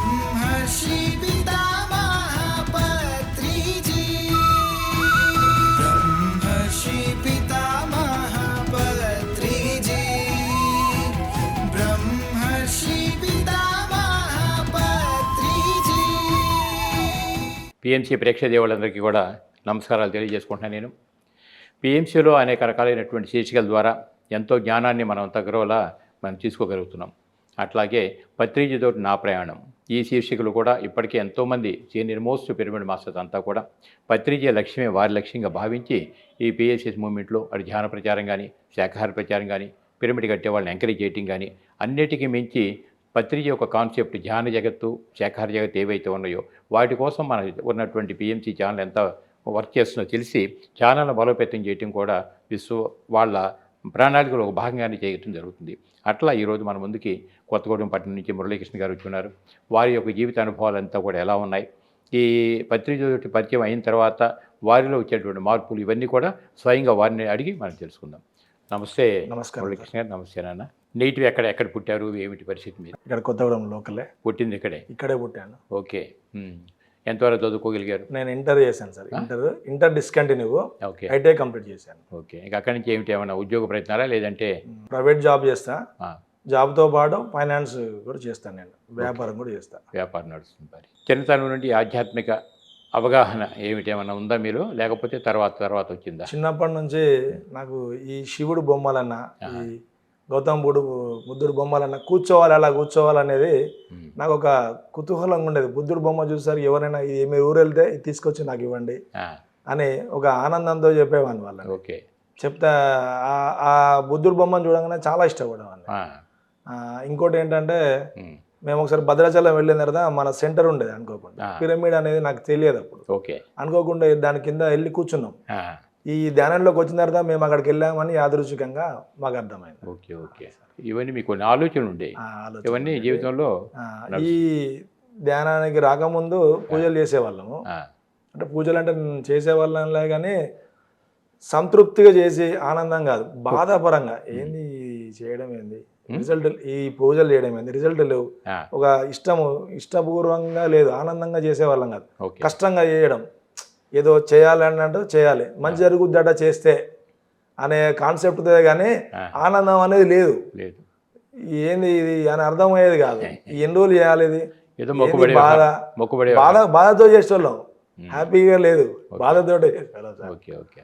బ్రహ్మర్షి పితామహ పత్రిజీ, బ్రహ్మర్షి పితామహ పత్రిజీ, బ్రహ్మర్షి పితామహ పత్రిజీ. పిఎంసి ప్రేక్షదేవులందరికీ కూడా నమస్కారాలు తెలియజేసుకుంటున్నాను. నేను పిఎంసిలో అనేక రకాలైనటువంటి శీర్షికల ద్వారా ఎంతో జ్ఞానాన్ని మనం తగ్గరోలా మనం తీసుకోగలుగుతున్నాం. అట్లాగే పత్రిజీతోటి నా ప్రయాణం ఈ శీర్షికలు కూడా ఇప్పటికే ఎంతోమంది సీనియర్ మోస్ట్ పిరమిడ్ మాస్టర్స్ అంతా కూడా పత్రిజీ లక్ష్యమే వారి లక్ష్యంగా భావించి ఈ పిఎస్ఎస్ మూవ్మెంట్లో అటు ధ్యాన ప్రచారం కానీ, శాఖాహార ప్రచారం కానీ, పిరమిడ్ కట్టే వాళ్ళని ఎంకరేజ్ చేయటం కానీ, అన్నిటికీ మించి పత్రిజీ యొక్క కాన్సెప్ట్ ధ్యాన జగత్తు, శాఖాహార జగత్తు ఏవైతే ఉన్నాయో వాటి కోసం మన ఉన్నటువంటి పిఎంసి ఛానల్ ఎంత వర్క్ చేస్తుందో తెలిసి ఛానల్ను బలోపేతం చేయటం కూడా వాళ్ళ ప్రణాళికలో ఒక భాగంగానే చేయటం జరుగుతుంది. అట్లా ఈరోజు మన ముందుకి కొత్తగూడెం పట్టణం నుంచి మురళీకృష్ణ గారు వచ్చున్నారు. వారి యొక్క జీవిత అనుభవాలంతా కూడా ఎలా ఉన్నాయి, ఈ పత్రిక పరిచయం అయిన తర్వాత వారిలో వచ్చేటువంటి మార్పులు ఇవన్నీ కూడా స్వయంగా వారిని అడిగి మనం తెలుసుకుందాం. నమస్తే. నమస్కారం మురళీకృష్ణ గారు. నమస్తే నాన్న. నేటివి ఎక్కడ పుట్టారు, ఏమిటి పరిస్థితి? మీరు ఇక్కడ కొత్తగూడెం లోకలే. పుట్టింది ఇక్కడే పుట్టాను. ఓకే. ఎంతవరకు చదువుకోగలిగారు? నేను ఇంటర్ చేశాను sir. Inter discontinue. Okay. ITI complete చేశాను. ఓకే. ఇక అక్కడి నుంచి ఏమిటి, ఏమైనా ఉద్యోగ ప్రయత్నాలా లేదంటే? ప్రైవేట్ జాబ్ చేస్తా. జాబ్తో పాటు ఫైనాన్స్ కూడా చేస్తాను. నేను వ్యాపారం కూడా చేస్తా. వ్యాపారం నడుస్తుంది. చిన్నతనం నుండి ఆధ్యాత్మిక అవగాహన ఏమిటి, ఏమైనా ఉందా మీరు, లేకపోతే తర్వాత వచ్చిందా? చిన్నప్పటి నుంచి నాకు ఈ శివుడు బొమ్మలన్నా, ఈ గౌతమ్ బుద్ధుడు బొమ్మలన్నా అలా కూర్చోవాలనేది నాకు ఒక కుతూహలంగా ఉండేది. బుద్ధుడు బొమ్మ చూసారు ఎవరైనా మీరు ఊరు వెళ్తే ఇది తీసుకొచ్చి నాకు ఇవ్వండి అని ఒక ఆనందంతో చెప్పేవాడిని వాళ్ళని. ఓకే. చెప్తా ఆ బుద్ధుడు బొమ్మను చూడగానే చాలా ఇష్టపడేవాడిని. ఇంకోటి ఏంటంటే మేము ఒకసారి భద్రాచలం వెళ్ళిన తర్వాత మన సెంటర్ ఉండేది అనుకోకుండా, పిరమిడ్ అనేది నాకు తెలియదు అప్పుడు. ఓకే. అనుకోకుండా దాని కింద వెళ్ళి కూర్చున్నాం. ఈ ధ్యానంలోకి వచ్చిన తర్వాత మేము అక్కడికి వెళ్ళామని యాదృచ్ఛికంగా మాకు అర్థమైంది. ఓకే. ఓకే. ఇవన్నీ మీకు కొన్ని ఆలోచనలు ఉండేవి, ఇవన్నీ జీవితంలో. ఈ ధ్యానానికి రాకముందు పూజలు చేసేవాళ్ళము. అంటే పూజలు అంటే చేసేవాళ్ళంలే కానీ సంతృప్తిగా చేసి ఆనందం కాదు, బాధాపరంగా ఏంది చేయడం, ఏంది రిజల్ట్, ఈ పూజలు చేయడం ఏంది రిజల్ట్ లేవు, ఒక ఇష్టపూర్వకంగా లేదు, ఆనందంగా చేసేవాళ్ళం కాదు, కష్టంగా చేయడం, ఏదో చేయాలన్నట్టు చేయాలి, మంచి జరుగుద్దట చేస్తే అనే కాన్సెప్ట్తో కానీ ఆనందం అనేది లేదు. ఏంది ఇది అని అర్థమయ్యేది కాదు. ఎన్ని రోజులు చేయాలి ఇది, బాధతో చేసేవాళ్ళం, హ్యాపీగా లేదు, బాధతో చేసేవాళ్ళం. ఓకే. ఓకే.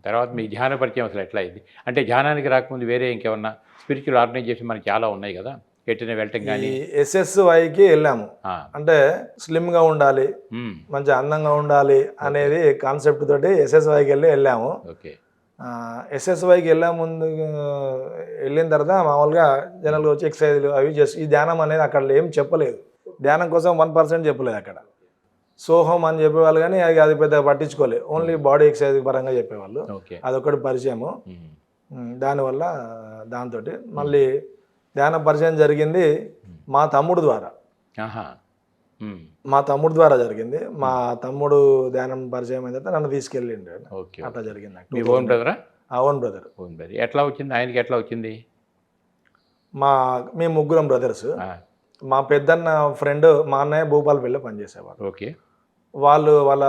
తర్వాత మీ ధ్యాన పరిచయం అసలు ఎట్లా అయింది? అంటే ధ్యానానికి రాకముందు వేరే ఇంకేమన్నా స్పిరిచువల్ ఆర్గనైజేషన్ మనకి చాలా ఉన్నాయి కదా, ఎట్టిన వెళ్ళటం కానీ? SSYకి వెళ్ళాము. అంటే స్లిమ్గా ఉండాలి, మంచి అందంగా ఉండాలి అనేది కాన్సెప్ట్ తోటి SSYకి వెళ్ళాము. ఓకే. SSYకి వెళ్ళిన తర్వాత మామూలుగా జనాలు వచ్చి ఎక్సర్సైజ్లు అవి చేసి, ఈ ధ్యానం అనేది అక్కడ ఏం చెప్పలేదు. ధ్యానం కోసం 1% చెప్పలేదు అక్కడ. సోహం అని చెప్పేవాళ్ళు కానీ అది పెద్దగా పట్టించుకోలేదు. ఓన్లీ బాడీ ఎక్సర్సైజ్ పరంగా చెప్పేవాళ్ళు. అదొకటి పరిచయము. దానివల్ల దాంతో మళ్ళీ ధ్యాన పరిచయం జరిగింది మా తమ్ముడు ద్వారా. జరిగింది. మా తమ్ముడు ధ్యానం పరిచయం అయిన తర్వాత నన్ను తీసుకెళ్ళిండు. అట్లా జరిగింది. ఓన్ బ్రదరా? Own brother. ఎట్లా వచ్చింది ఆయనకి, ఎట్లా వచ్చింది? మేము ముగ్గురం బ్రదర్స్. మా పెద్దన్న ఫ్రెండ్, మా అన్నయ్య భూపాలపల్లిలో పనిచేసేవాడు. ఓకే. వాళ్ళ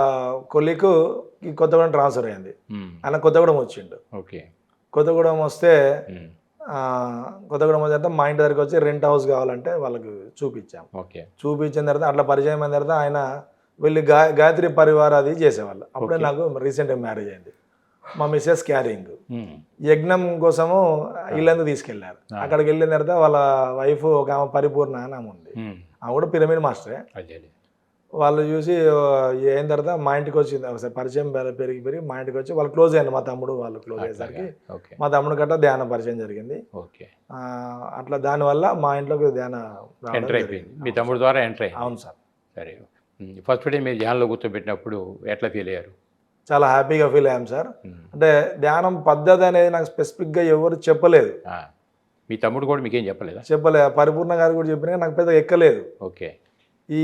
కొలీకు కొత్తగూడెం ట్రాన్స్ఫర్ అయింది. ఆయన కొత్తగూడెం వచ్చిండు. ఓకే. కొత్తగూడెం వస్తే మా ఇంటి దగ్గరికి వచ్చి రెంట్ హౌస్ కావాలంటే వాళ్ళకి చూపించాం. చూపించిన తర్వాత అట్లా పరిచయం అయిన తర్వాత ఆయన వెళ్ళి గాయత్రి పరివార్ అది చేసేవాళ్ళు. అప్పుడే నాకు రీసెంట్గా మ్యారేజ్ అయింది. మా మిస్సెస్ క్యారింగ్ యజ్ఞం కోసము ఇల్లందు తీసుకెళ్లారు. అక్కడికి వెళ్ళిన తర్వాత వాళ్ళ వైఫ్ ఒక ఆమె పరిపూర్ణ అని ఆమె ఉంది. ఆమె కూడా పిరమిడ్ మాస్టరే. వాళ్ళు చూసి అయిన తర్వాత మా ఇంటికి వచ్చింది. ఒకసారి పరిచయం పెరిగి మా ఇంటికి వచ్చి వాళ్ళు క్లోజ్ అయ్యారు. మా తమ్ముడు వాళ్ళు క్లోజ్ అయ్యేసరికి మా తమ్ముడు గట్రా ధ్యాన పరిచయం జరిగింది. అట్లా దానివల్ల మా ఇంట్లోకి ధ్యాన ఎంటర్ అయిపోయింది. మీ తమ్ముడు ద్వారా ఎంటర్ అయ్యింది. అవును సార్. సరే. ఫస్ట్ డే మీరు ధ్యానంలో కూర్చోబెట్టినప్పుడు ఎట్లా ఫీల్ అయ్యారు? చాలా హ్యాపీగా ఫీల్ అయ్యాం సార్. అంటే ధ్యానం పద్ధతి అనేది నాకు స్పెసిఫిక్గా ఎవరు చెప్పలేదు. మీ తమ్ముడు కూడా మీకేం చెప్పలేదు? పరిపూర్ణ గారు కూడా చెప్పినా నాకు పెద్దగా ఎక్కలేదు. ఓకే. ఈ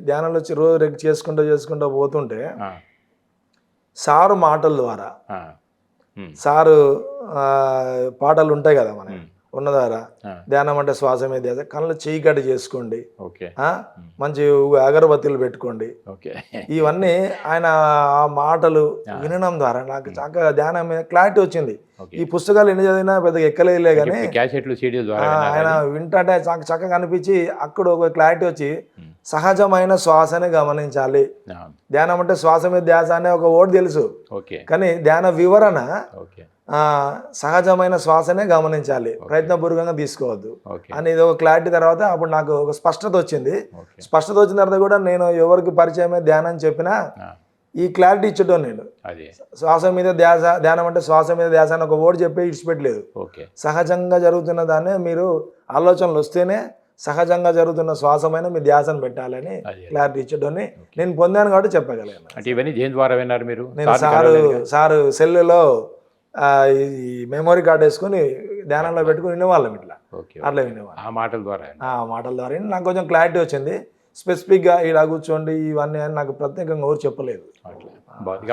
ధ్యానంలో వచ్చి రోజు చేసుకుంటూ పోతుంటే సారు మాటల ద్వారా, సారు పాటలు ఉంటాయి కదా మన, ఉన్నదారా ధ్యానం అంటే శ్వాస మీద ధ్యాస, కళ్ళు చీకటి చేసుకోండి, ఓకే మంచి అగరబత్తులు పెట్టుకోండి. ఓకే ఇవన్నీ ఆయన ఆ మాటలు వినడం ద్వారా నాకు చక్కగా ధ్యానం మీద క్లారిటీ వచ్చింది. ఈ పుస్తకాలు ఎన్ని చదివినా పెద్దగా ఎక్కలేదులే కానీ క్యాసెట్లు సీడీల ద్వారా ఆయన వింటుంటే చక్కగా అనిపించి అక్కడ ఒక క్లారిటీ వచ్చి సహజమైన శ్వాసని గమనించాలి. ధ్యానం అంటే శ్వాస మీద ధ్యాస అనే ఒక వర్డ్ తెలుసు, ఓకే కానీ ధ్యాన వివరణ ఓకే సహజమైన శ్వాసనే గమనించాలి, ప్రయత్నపూర్వకంగా తీసుకోవద్దు ఓకే అని ఇది ఒక క్లారిటీ. తర్వాత అప్పుడు నాకు ఒక స్పష్టత వచ్చింది. ఓకే స్పష్టత వచ్చిన తర్వాత కూడా నేను ఎవరికి పరిచయమే ధ్యానం చెప్పినా ఈ క్లారిటీ ఇచ్చటం నేను అది శ్వాస మీద ధ్యాస, ధ్యానం అంటే శ్వాస మీద ధ్యాస అని ఒక వర్డ్ చెప్పి ఇడిచిపెట్టలేదు. ఓకే సహజంగా జరుగుతున్న దాన్ని మీరు ఆలోచనలు వస్తేనే సహజంగా జరుగుతున్న శ్వాసమైన మీ ధ్యాసను పెట్టాలని క్లారిటీ ఇచ్చడాన్ని నేను పొందాను కాబట్టి చెప్పగలను. అంటే ఇవన్నీ దేని ద్వారా విన్నారు మీరు? నేను సారు సెల్లులో ఈ మెమొరీ కార్డ్ వేసుకొని ధ్యానంలో పెట్టుకుని వినేవాళ్ళం ఇట్లా, అట్లా వినేవాళ్ళం. ఆ మాటల ద్వారా నాకు కొంచెం క్లారిటీ వచ్చింది. స్పెసిఫిక్గా ఇలా కూర్చోండి ఇవన్నీ అని నాకు ప్రత్యేకంగా ఎవరు చెప్పలేదు.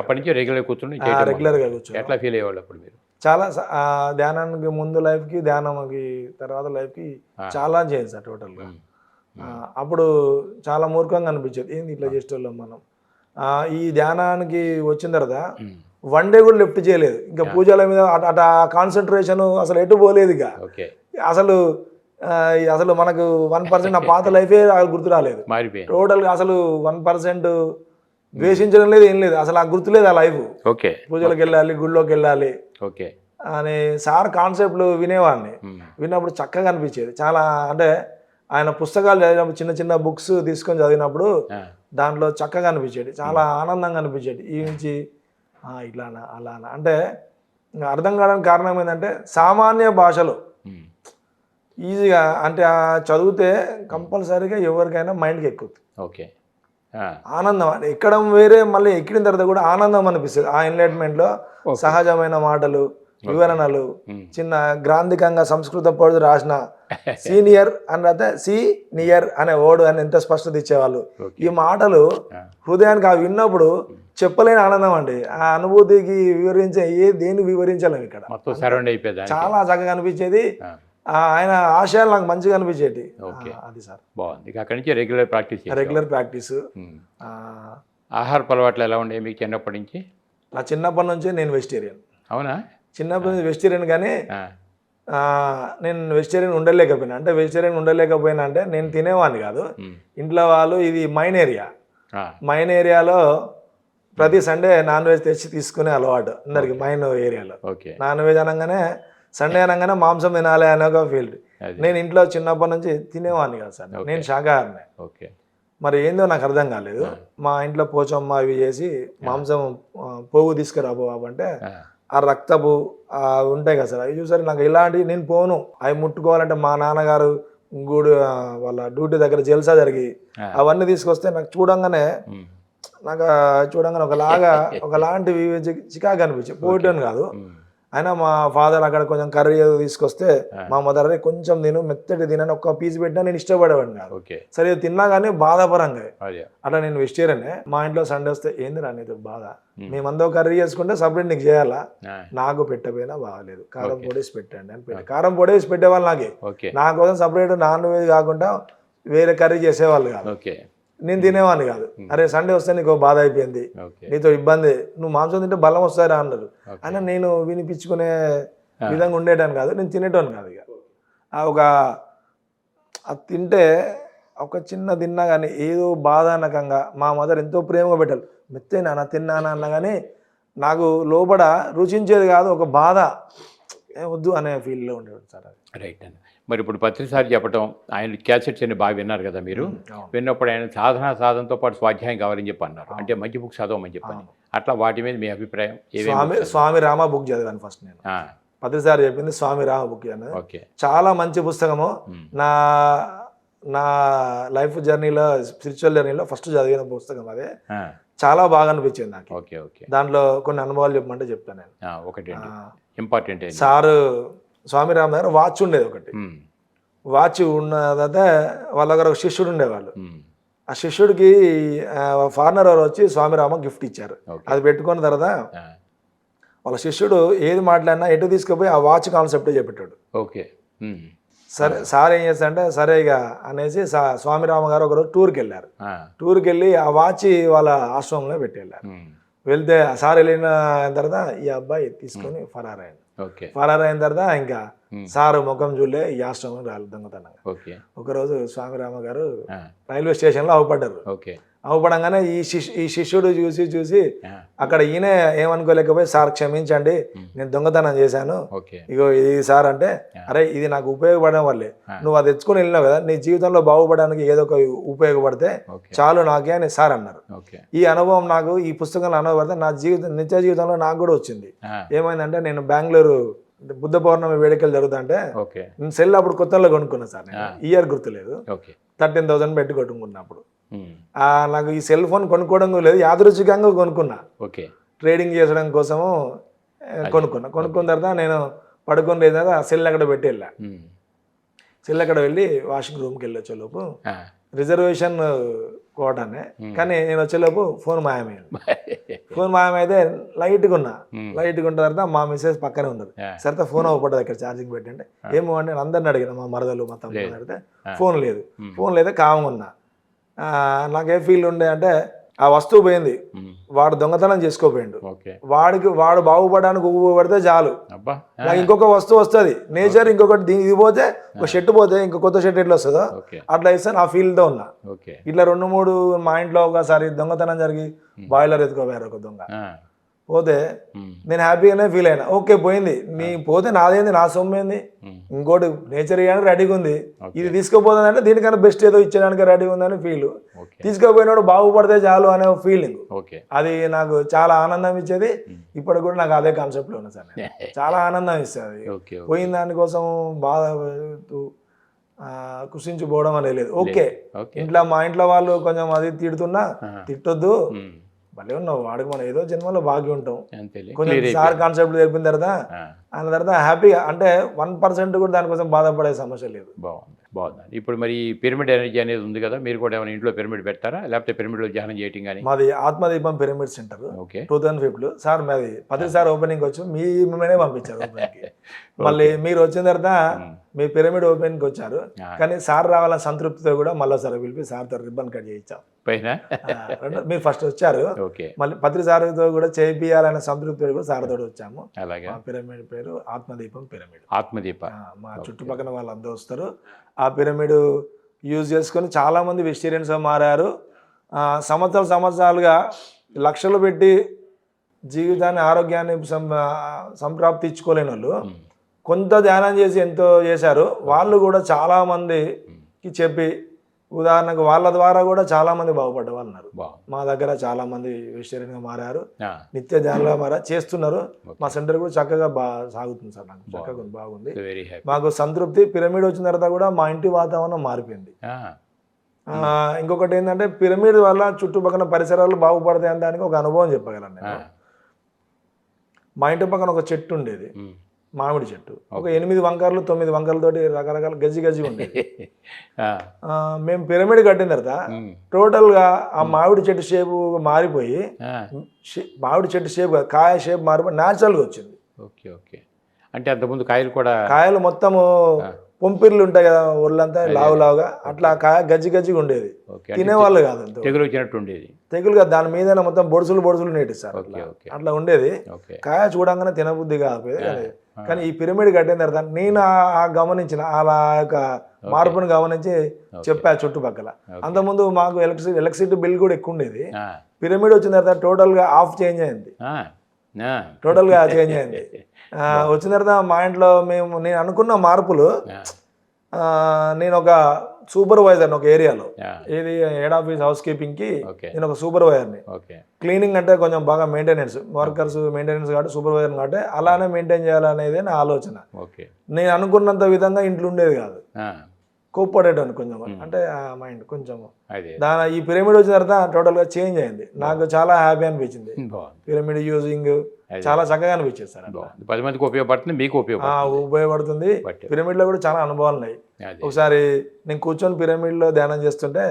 అప్పటి నుంచి రెగ్యులర్గా కూర్చొని రెగ్యులర్గా కూర్చొని ఎట్లా ఫీల్ అయ్యేవాళ్ళు అప్పుడు మీరు? చాలా ధ్యానానికి ముందు లైఫ్కి ధ్యానంకి తర్వాత లైఫ్కి చాలా చేంజ్ సార్ టోటల్గా. అప్పుడు చాలా మూర్ఖంగా అనిపించేది, ఏంది ఇట్లా చేసేవాళ్ళం మనం. ఈ ధ్యానానికి వచ్చిన తర్వాత వన్ డే కూడా లిఫ్ట్ చేయలేదు, ఇంకా పూజల మీద అటు కాన్సన్ట్రేషన్ అసలు ఎటు పోలేదు. ఇక అసలు మనకు 1% నా పాత లైఫే గుర్తు రాలేదు టోటల్గా. అసలు 1% ద్వేషించడం లేదు, ఏం లేదు, అసలు ఆ గుర్తు లేదు ఆ లైఫ్. ఓకే పూజలకు వెళ్ళాలి, గుళ్ళోకి వెళ్ళాలి ఓకే అని సార్ కాన్సెప్ట్లు వినేవాడిని. విన్నప్పుడు చక్కగా అనిపించేది చాలా. అంటే ఆయన పుస్తకాలు చదివినప్పుడు చిన్న చిన్న బుక్స్ తీసుకొని చదివినప్పుడు దాంట్లో చక్కగా అనిపించేది, చాలా ఆనందంగా అనిపించేది. ఈ నుంచి ఇట్లానా అలానా అంటే అర్థం కావడానికి కారణం ఏంటంటే సామాన్య భాషలో ఈజీగా అంటే చదివితే కంపల్సరీగా ఎవరికైనా మైండ్కి ఎక్కుతుంది. ఓకే ఆనందం ఎక్కడం వేరే, మళ్ళీ ఎక్కిన తర్వాత కూడా ఆనందం అనిపిస్తుంది. ఆ ఎన్లైట్మెంట్లో సహజమైన మాటలు, వివరణలు, చిన్న గ్రాంధికంగా సంస్కృత పౌరుడు రాసిన సీనియర్ అని రాస్తే సీనియర్ అనే వర్డ్ అని ఎంత స్పష్టత ఇచ్చేవాళ్ళు. ఈ మాటలు హృదయానికి అవి విన్నప్పుడు చెప్పలేని ఆనందం అండి. ఆ అనుభూతికి వివరించే దేన్ని వివరించలేము ఇక్కడ. చాలా చక్కగా అనిపించేది. ఆయన ఆశయాలు నాకు మంచిగా అనిపించేది. అది సార్ బాగుంది. అక్కడి నుంచి రెగ్యులర్ ప్రాక్టీస్. ఆహార అలవాట్లు ఎలా ఉండే మీకు చిన్నప్పటి నుంచి? నా చిన్నప్పటి నుంచి నేను వెజిటేరియన్. అవునా? చిన్నప్పటి నుంచి వెజిటేరియన్, కానీ నేను వెజిటేరియన్ ఉండలేకపోయినా. అంటే వెజిటేరియన్ ఉండలేకపోయినా అంటే నేను తినేవాడిని కాదు. ఇంట్లో వాళ్ళు ఇది మైన్ ఏరియాలో ప్రతి సండే నాన్ వెజ్ తెచ్చి తీసుకునే అలవాటు అందరికి మైన్ ఏరియాలో. నాన్ వెజ్ అనగానే సండే అనగానే మాంసం తినాలి అనే ఒక ఫీల్డ్. నేను ఇంట్లో చిన్నప్పటి నుంచి తినేవాడిని కాదు సార్, నేను శాకాహారనే. మరి ఏందో నాకు అర్థం కాలేదు. మా ఇంట్లో పోచమ్మ అవి చేసి మాంసం పోగు తీసుకురాబో అంటే ఆ రక్తపు ఉంటాయి కదా సార్, అవి చూసారు నాకు ఇలాంటివి నేను పోను. అవి ముట్టుకోవాలంటే మా నాన్నగారు వాళ్ళ డ్యూటీ దగ్గర జల్సా జరిగి అవన్నీ తీసుకొస్తే నాకు చూడంగానే ఒకలాంటి చికాగా అనిపించింది. పోయటం కాదు, అయినా మా ఫాదర్ అక్కడ కొంచెం కర్రీ ఏదో తీసుకొస్తే మా మదర్ కొంచెం నేను మెత్తటి తినని ఒక్క పీస్ పెట్టినా నేను ఇష్టపడేవాడిని కాదు. సరే తిన్నా కానీ బాధాపరంగా అట్లా నేను వెజిటేరియనే. మా ఇంట్లో సండే వస్తే ఏంది రా నీతో బాధ, మేమందో కర్రీ చేసుకుంటే సపరేట్ నీకు చేయాలా, నాకు పెట్టపోయినా బాగాలేదు, కారం పొడేసి పెట్టండి అని పెట్టి కారం పొడేసి పెట్టేవాళ్ళు నాకే. నా కోసం సపరేట్ నాన్ వెజ్ కాకుండా వేరే కర్రీ చేసేవాళ్ళు కాదు, నేను తినేవాడిని కాదు. అరే సండే వస్తే నీకు బాధ అయిపోయింది, నీతో ఇబ్బంది, నువ్వు మాంసం తింటే బలం వస్తారా అన్నారు. అయినా నేను వినిపించుకునే విధంగా ఉండేటాను కాదు, నేను తినేటోని కాదు. ఇక అది తింటే ఒక చిన్న తిన్నా కానీ ఏదో బాధానకంగా మా మదర్ ఎంతో ప్రేమగా పెట్టాలి, మెత్తేనా తిన్నానా అన్నా కానీ నాకు లోపల రుచించేది కాదు, ఒక బాధ, వద్దు అనే ఫీల్లో ఉండేవాడు సార్. రైట్ అండి. మరి ఇప్పుడు పత్రిసారి చెప్పడం, ఆయన క్యాసెట్స్ అన్ని బాగా విన్నారు కదా మీరు. విన్నప్పుడు ఆయన సాధనతో పాటు స్వాధ్యాయం కావాలని చెప్పి అన్నారు, అంటే మంచి బుక్ చదవమని చెప్పని. అట్లా వాటి మీద మీ అభిప్రాయం? స్వామి రామ బుక్ చదివాను ఫస్ట్ నేను. పత్రిసారి చెప్పింది స్వామి రామ బుక్ అన్నది చాలా మంచి పుస్తకము. నా లైఫ్ జర్నీలో, స్పిరిచువల్ జర్నీలో ఫస్ట్ చదివిన పుస్తకం అదే. చాలా బాగా అనిపించింది నాకు. దాంట్లో కొన్ని అనుభవాలు చెప్పమంటే చెప్తాను నేను. ఒకటి ఇంపార్టెంట్, సారు స్వామి రామ దగ్గర వాచ్ ఉండేది ఒకటి. వాచ్ ఉన్నదంటే వాళ్ళ దగ్గర ఒక శిష్యుడు ఉండేవాళ్ళు. ఆ శిష్యుడికి ఫారినర్ ఎవరు వచ్చి స్వామి రామ గిఫ్ట్ ఇచ్చారు. అది పెట్టుకున్న తర్వాత వాళ్ళ శిష్యుడు ఏది మాట్లాడినా ఎటు తీసుకుపోయి ఆ వాచ్ కాన్సెప్టే చెప్పేటాడు. సరే సార్ ఏం చేస్తారంటే సరే ఇక అనేసి స్వామిరామ గారు ఒకరోజు టూర్కి వెళ్ళారు. టూర్కి వెళ్ళి ఆ వాచ్ వాళ్ళ ఆశ్రమంలో పెట్టి వెళ్ళారు. వెళ్తే సార్ వెళ్ళిన తర్వాత ఈ అబ్బాయి తీసుకొని ఫరారైంది. ఫరారైన తర్వాత ఇంకా సారు ముఖం చూడలే, ఈ ఆశ్రమం రాలి దొంగతనంగా. ఒకరోజు స్వామిరామ గారు రైల్వే స్టేషన్లో అవపడ్డారు. అవపడంగానే ఈ శిష్యుడు చూసి అక్కడ ఈయన ఏమనుకోలేకపోయి, సార్ క్షమించండి నేను దొంగతనం చేశాను, ఇగో ఇది సార్ అంటే, అరే ఇది నాకు ఉపయోగపడడం వల్లే, నువ్వు అది తెచ్చుకొని వెళ్ళినావు కదా, నీ జీవితంలో బాగుపడడానికి ఏదో ఒక ఉపయోగపడితే చాలు నాకే అని సార్ అన్నారు. ఈ అనుభవం నాకు ఈ పుస్తకంలో అనుభవపడితే నా నిత్య జీవితంలో నాకు కూడా వచ్చింది. ఏమైందంటే నేను బెంగళూరు బుద్ధ పౌర్ణమి వేడుకలు జరుగుతుంటే నేను సెల్ అప్పుడు కొత్తలో కొనుక్కున్నా సార్, నేను ఇయర్ గుర్తులేదు, 13,000 పెట్టి కొట్టుకున్నప్పుడు నాకు ఈ సెల్ ఫోన్ కొనుక్కోవడం లేదు, యాదృచ్ఛికంగా కొనుక్కున్నా, ట్రేడింగ్ చేసడం కోసము కొనుక్కున్న తర్వాత నేను పడుకొని లేదు కదా, సెల్ అక్కడ పెట్టి వెళ్ళా. సెల్ అక్కడ వెళ్ళి వాషింగ్ రూమ్కి వెళ్ళి వచ్చేలోపు రిజర్వేషన్ కోటానే, కానీ నేను వచ్చేలోపు ఫోన్ మాయమైంది. ఫోన్ మాయమైతే లైట్గా ఉన్న తర్వాత మా మిస్సెస్ పక్కనే ఉండదు. సరే ఫోన్ అవ్వబడ్డది అక్కడ ఛార్జింగ్ పెట్టంటే, ఏమో అంటే నేను అందరిని అడిగిన, మా మరదలు మా తమ్ముడు అడిగితే ఫోన్ లేదు కామంగా ఉన్నా. నాకేం ఫీల్ ఉండే అంటే ఆ వస్తువు పోయింది, వాడు దొంగతనం చేసుకోపోయిండు, వాడు బాగుపడడానికి ఉపయోగపడితే చాలు, నాకు ఇంకొక వస్తువు వస్తుంది, నేచర్ ఇంకొకటి ఇది పోతే ఒక షర్ట్ పోతే ఇంకో కొత్త షర్ట్ ఎట్లా వస్తుందో అట్లా ఇస్తే నా ఫీల్తో ఉన్నా. ఇట్లా 2-3 మా ఇంట్లో ఒకసారి దొంగతనం జరిగి బాయిలర్ ఎత్తుకోపోయారు ఒక దొంగ, పోతే నేను హ్యాపీగానే ఫీల్ అయినా, ఓకే పోయింది, నీ పోతే నాదేంది, నా సొమ్మేంది, ఇంకోటి నేచర్ ఇవ్వడానికి రెడీగా ఉంది, ఇది తీసుకుపోతుంది అంటే దీనికన్నా బెస్ట్ ఏదో ఇచ్చడానికి రెడీగా ఉందని ఫీల్, తీసుకుపోయినాడు బాగుపడితే చాలు అనే ఫీలింగ్, అది నాకు చాలా ఆనందం ఇచ్చేది. ఇప్పటికి కూడా నాకు అదే కాన్సెప్ట్లో ఉన్నా సార్, చాలా ఆనందం ఇస్తుంది. పోయిన దానికోసం బాధ కృషించిపోవడం అనేది లేదు. ఓకే మా ఇంట్లో వాళ్ళు కొంచెం అది తిడుతున్నా, తిట్టొద్దు, భలే ఉన్నావు, వాడికి మనం ఏదో జన్మలో బాగా ఉంటాం, కొంచెం సార్ కాన్సెప్ట్ తెలిపిన తర్వాత అన్న తర్వాత హ్యాపీగా, అంటే 1% కూడా దానికోసం బాధపడే సమస్య లేదు. బాగుంది. ఇప్పుడు మరి పిరమిడ్ ఎనర్జీ అనేది ఉంది కదా, మీరు కూడా ఏమైనా ఇంట్లో పిరమిడ్ పెడతారా, లేకపోతే పిరమిడ్లో ధ్యానం చేయటం కానీ? మాది ఆత్మదీపం పిరమిడ్ సెంటర్ 2005 సార్, మాది 10 సార్ ఓపెనింగ్ వచ్చి మేమే పంపించారు ఓపెనింగ్కి. మళ్ళీ మీరు వచ్చిన తర్వాత మీ పిరమిడ్ ఓపెనింగ్కి వచ్చారు, కానీ సార్ రావాలని సంతృప్తితో కూడా మళ్ళీ సార్ పిలిపి సార్తో రిబ్బన్ కట్ చేయించాం పైన. మీరు ఫస్ట్ వచ్చారు, మళ్ళీ 10 సార్తో కూడా చేయించాలనే సంతృప్తితో కూడా సార్ తోటి వచ్చాము. అలాగే పిరమిడ్ పేరు ఆత్మదీపం పిరమిడ్. మా చుట్టుపక్కల వాళ్ళందరూ వస్తారు, ఆ పిరమిడ్ యూజ్ చేసుకొని చాలామంది వెజిటేరియన్స్ మారారు. సంవత్సరాలుగా లక్షలు పెట్టి జీవితాన్ని ఆరోగ్యాన్ని సంప్రాప్తించుకోలేని వాళ్ళు కొంత ధ్యానం చేసి ఎంతో చేశారు. వాళ్ళు కూడా చాలామందికి చెప్పి, ఉదాహరణకు వాళ్ళ ద్వారా కూడా చాలామంది బాగుపడ్డ వాళ్ళు ఉన్నారు. మా దగ్గర చాలామంది వెజిటేరియన్గా మారారు, నిత్య ధ్యానంగా చేస్తున్నారు. మా సెంటర్ కూడా చక్కగా సాగుతుంది సార్, నాకు చక్కగా బాగుంది. మాకు సంతృప్తి. పిరమిడ్ వచ్చిన తర్వాత కూడా మా ఇంటి వాతావరణం మారిపోయింది. ఇంకొకటి ఏంటంటే పిరమిడ్ వల్ల చుట్టుపక్కల పరిసరాలు బాగుపడతాయి అని దానికి ఒక అనుభవం చెప్పగలను నేను. మా ఇంటి పక్కన ఒక చెట్టు ఉండేది, మామిడి చెట్టు, ఒక 8 వంకర్లు 9 వంకర్లతోటి రకరకాల గజ్జి ఉండేది. మేము పిరమిడ్ కట్టిన తర్వాత టోటల్గా ఆ మామిడి చెట్టు షేపు మారిపోయి, మామిడి చెట్టు షేప్ కాయ షేప్ మారిపోయి న్యాచురల్గా వచ్చింది. అంటే అంతకుముందు కాయలు మొత్తము పొంపిర్లు ఉంటాయి కదా ఒళ్ళంతా లావులావుగా, అట్లా కాయ గజ్జిగా ఉండేది, తినేవాళ్ళు కాదు, తెగులు వచ్చినట్టు ఉండేది. తెగులు కాదు, దాని మీద మొత్తం బొడుసులు నేటిస్తారు, అట్లా ఉండేది. కాయ చూడంగానే తినబుద్ధి కాకపోయేది. కానీ ఈ పిరమిడ్ కట్టిన తర్వాత నేను గమనించిన అలా యొక్క మార్పును గమనించి చెప్పా చుట్టుపక్కల. అంతకుముందు మాకు ఎలక్ట్రిసిటీ బిల్ కూడా ఎక్కువ ఉండేది, పిరమిడ్ వచ్చిన తర్వాత టోటల్గా చేంజ్ అయింది. వచ్చిన తర్వాత మా ఇంట్లో నేను అనుకున్న మార్పులు, నేను ఒక సూపర్వైజర్ని ఒక ఏరియాలో, ఏది హెడ్ ఆఫీస్ హౌస్ కీపింగ్కి నేను ఒక సూపర్వైజర్ని. క్లీనింగ్ అంటే కొంచెం బాగా మెయింటెనెన్స్, వర్కర్స్ మెయింటెనెన్స్ కాబట్టి సూపర్వైజర్ కాబట్టి అలానే మెయింటైన్ చేయాలనేది నా ఆలోచన. నేను అనుకున్నంత విధంగా ఇంట్లో ఉండేది కాదు, కోప్పడేటాను కొంచెం, అంటే మైండ్ కొంచెం ఈ పిరమిడ్ వచ్చిన తర్వాత టోటల్గా చేంజ్ అయింది. నాకు చాలా హ్యాపీ అనిపించింది. పిరమిడ్ యూజింగ్ చాలా చక్కగా అనిపించేది సార్. 10 మందికి ఉపయోగపడుతుంది, మీకు ఉపయోగపడుతుంది. పిరమిడ్లో కూడా చాలా అనుభవాలు ఉన్నాయి. ఒకసారి నేను కూర్చొని పిరమిడ్లో ధ్యానం చేస్తుంటే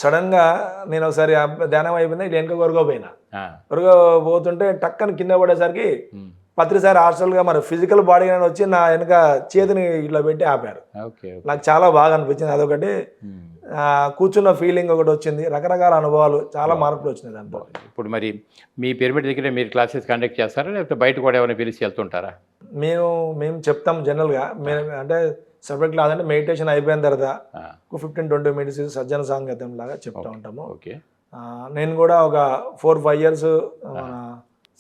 సడన్గా నేను ఒకసారి ధ్యానం అయిపోయింది, ఇట్లా వెనక కొరగపోయినా, కొరగపోతుంటే టక్కని కింద పడేసరికి పత్రిసారి హాస్టల్గా మరి ఫిజికల్ బాడీ అని వచ్చి నా వెనక చేతిని ఇట్లా పెట్టి ఆపారు. ఓకే. నాకు చాలా బాగా అనిపించింది అదొకటి. కూర్చున్న ఫీలింగ్ ఒకటి వచ్చింది, రకరకాల అనుభవాలు, చాలా మార్పులు వచ్చినాయి దాంట్లో. ఇప్పుడు మరి మీ పిరమిడ్ దగ్గర మీరు క్లాసెస్ కండక్ట్ చేస్తారా లేకపోతే బయట కూడా ఏమైనా పిలిచి వెళ్తుంటారా? మేము చెప్తాం జనరల్గా. అంటే సబ్జెక్ట్ క్లాస్ అంటే మెడిటేషన్ అయిపోయిన తర్వాత 15-20 మినిట్స్ సజ్జన సాంగత్యం లాగా చెప్తా ఉంటాము. ఓకే. నేను కూడా ఒక 4-5 ఇయర్స్ మన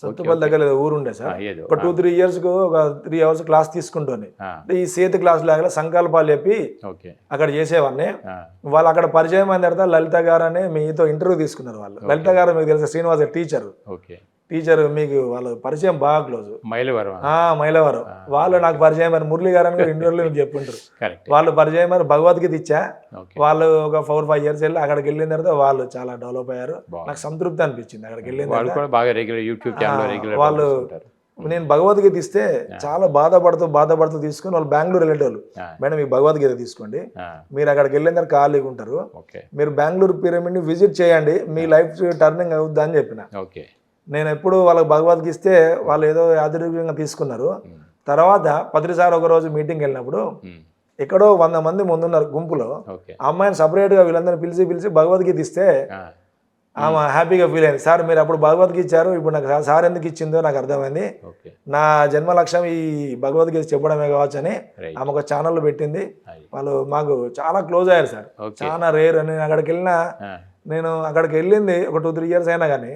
సత్తుపల్లి దగ్గర ఊరు ఉండే సార్, ఒక 2-3 ఇయర్స్కు ఒక 3 hours క్లాస్ తీసుకుంటాను. ఈ సేతు క్లాస్ లాగా సంకల్పాలు చెప్పి అక్కడ చేసేవాడిని. వాళ్ళు అక్కడ పరిచయం అయిన తర్వాత లలిత గారు అని మీతో ఇంటర్వ్యూ తీసుకున్నారు. వాళ్ళు లలిత గారు మీకు తెలుసా, శ్రీనివాస టీచర్, మీకు వాళ్ళ పరిచయం బాగా క్లోజ్, మైలవరం. వాళ్ళు నాకు పరిచయం అయిన మురళి గారు అని ఇంటర్వ్యూలో చెప్పుంటారు. వాళ్ళు పరిచయం అయిన భగవద్గీత ఇచ్చా. వాళ్ళు ఒక 4-5 ఇయర్స్ వెళ్ళి అక్కడికి వెళ్ళిన తర్వాత వాళ్ళు చాలా డెవలప్ అయ్యారు. నాకు సంతృప్తి అనిపించింది అక్కడికి వెళ్ళిన తర్వాత. వాళ్ళు నేను భగవద్గీత ఇస్తే చాలా బాధపడుతూ తీసుకుని వాళ్ళు బెంగళూరు వెళ్ళేటోళ్ళు. మేడం ఈ భగవద్గీత తీసుకోండి, మీరు అక్కడికి వెళ్ళిన తర్వాత ఖాళీగా ఉంటారు, మీరు బెంగళూరు పిరమిడ్ని విజిట్ చేయండి, మీ లైఫ్ టర్నింగ్ అవుద్ది అని చెప్పిన. నేను ఎప్పుడు వాళ్ళకి భగవద్గీత ఇస్తే వాళ్ళు ఏదో యాదృచ్ఛికంగా తీసుకున్నారు. తర్వాత పత్రిసారి ఒకరోజు మీటింగ్ వెళ్ళినప్పుడు ఎక్కడో 100 మంది ముందున్నారు గుంపులో, అమ్మాయిని సపరేట్గా వీళ్ళందరినీ పిలిచి భగవద్గీత ఇస్తే ఆమె హ్యాపీగా ఫీల్ అయింది. సార్ మీరు అప్పుడు భగవద్గీత ఇచ్చారు, ఇప్పుడు నాకు సార్ ఎందుకు ఇచ్చిందో నాకు అర్థమైంది, నా జన్మ లక్ష్యం ఈ భగవద్గీత చెప్పడమే కావచ్చు అని ఆమె ఒక ఛానల్ పెట్టింది. వాళ్ళు మాకు చాలా క్లోజ్ అయ్యారు సార్, చాలా రేర్. అని అక్కడికి వెళ్ళినా, నేను అక్కడికి వెళ్ళింది ఒక 2-3 ఇయర్స్ అయినా కానీ